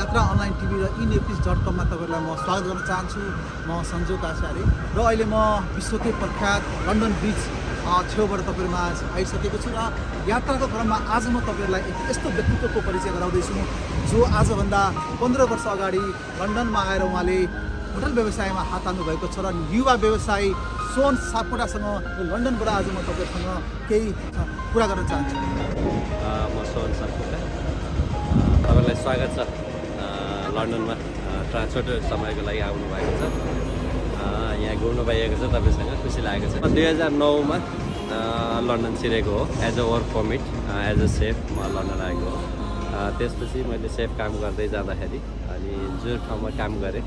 यात्रा online TV र इनेपिस.com मा तपाईहरुलाई म स्वागत गर्न चाहन्छु। म सञ्जोग आचार्य र अहिले म विश्वकै प्रख्यात लन्डन ब्रिज छेउबाट तपाईहरुमा आइसकेको छु र यात्राको क्रममा आज म तपाईहरुलाई एक यस्तो व्यक्तित्वको परिचय गराउँदैछु जो आजभन्दा 15 वर्ष अगाडि लन्डनमा आएर उहाँले होटल व्यवसायमा हात हाल्नु भएको छ र युवा व्यवसायी सोन सापकोटासँग लन्डनबाट आज म तपाईहरुसँग केही कुरा गर्न चाहन्छु। म सोन सापकोटा, तपाईलाई स्वागत छ लन्डनमा छोटो समयको लागि आउनु भएको छ। यहाँ घुम्नु पाइएको छ, तपाईसँग खुसी लागेको छ। 2009 मा लन्डन छिरेको हो as a work permit, as a safe म लन्डन आएको हो। त्यसपछि मैले सेफ काम गर्दै जाँदाखेरि अनि जुन ठाउँमा काम गरेँ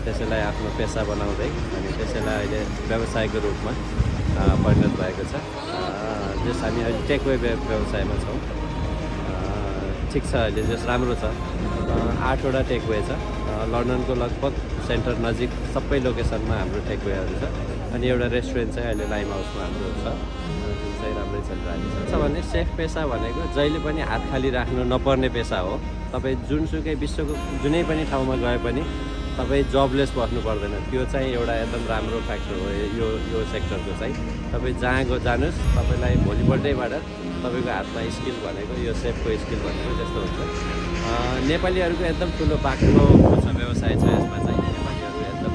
त्यसैलाई आफ्नो पेसा बनाउँदै अनि त्यसैलाई अहिले व्यवसायको रूपमा परिणत भएको छ। जस हामी अहिले टेकवे व्यवसायमा छौँ। ठिक छ, अहिले जस राम्रो छ। 8 वटा टेकवे छ लन्डनको लगभग सेन्टर नजिक सबै लोकेसनमा हाम्रो टेकवेहरू छ। अनि एउटा रेस्टुरेन्ट चाहिँ अहिले लाइम हाउसमा हाम्रो छ, जुन चाहिँ राम्रै चलिरहेको छ। भने सेफ पेसा भनेको जहिले पनि हात खाली राख्नु नपर्ने पेसा हो। तपाईँ जुनसुकै विश्वको जुनै पनि ठाउँमा गए पनि तपाईँ जबलेस बस्नु पर्दैन। त्यो चाहिँ एउटा एकदम राम्रो फ्याक्टर हो यो सेक्टरको चाहिँ। तपाईँ जहाँ जानुहोस् तपाईँलाई भोलिपल्टैबाट तपाईँको हातमा स्किल भनेको यो सेफको स्किल भनेको त्यस्तो हुन्छ। नेपालीहरूको एकदम ठुलो बाक्लो छ व्यवसाय छ यसमा चाहिँ। नेपालीहरू एकदम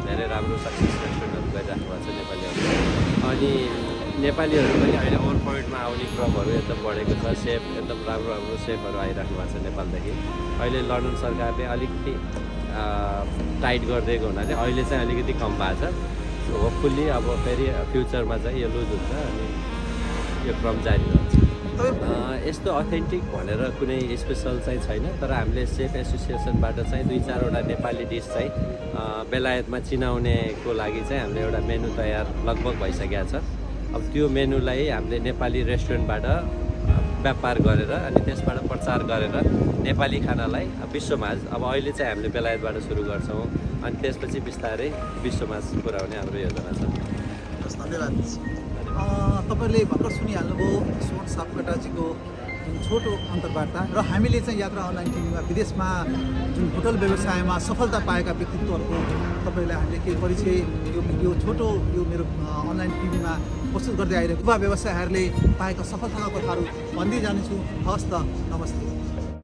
धेरै राम्रो सक्सेस रेस्टुरेन्टहरू गरिराख्नु भएको छ नेपालीहरू। अनि नेपालीहरू पनि अहिले ओभर पोइन्टमा आउने क्रमहरू एकदम बढेको छ। सेफ एकदम राम्रो राम्रो सेफहरू आइराख्नु भएको छ नेपालदेखि। अहिले लन्डन सरकारले अलिकति टाइट गरिदिएको हुनाले अहिले चाहिँ अलिकति कम भएको छ। होपफुल्ली अब फेरि फ्युचरमा चाहिँ यो लुज हुन्छ अनि यो क्रम जारी रहन्छ। यस्तो अथेन्टिक भनेर कुनै स्पेसल चाहिँ छैन, तर हामीले सेफ एसोसिएसनबाट चाहिँ 2-4 वटा नेपाली डिस चाहिँ बेलायतमा चिनाउनेको लागि चाहिँ हामीले एउटा मेनु तयार लगभग भइसकेको छ। अब त्यो मेनुलाई हामीले नेपाली रेस्टुरेन्टबाट व्यापार गरेर अनि त्यसबाट प्रचार गरेर नेपाली खानालाई विश्वमाझ अब अहिले चाहिँ हामीले बेलायतबाट सुरु गर्छौँ अनि त्यसपछि बिस्तारै विश्वमाझ पुर्याउने हाम्रो योजना छ। धन्यवाद। तपाईँले भर्खर सुनिहाल्नुभयो सोन सापकोटाजीको जुन छोटो अन्तर्वार्ता र हामीले चाहिँ यात्रा अनलाइन टिभीमा विदेशमा जुन होटल व्यवसायमा सफलता पाएका व्यक्तित्वहरूको तपाईँलाई हामीले केही परिचय यो छोटो यो मेरो अनलाइन टिभीमा प्रस्तुत गर्दै आइरहेको युवा व्यवसायहरूले पाएका सफलताका कथाहरू भन्दै जानेछु। हवस् त, नमस्ते।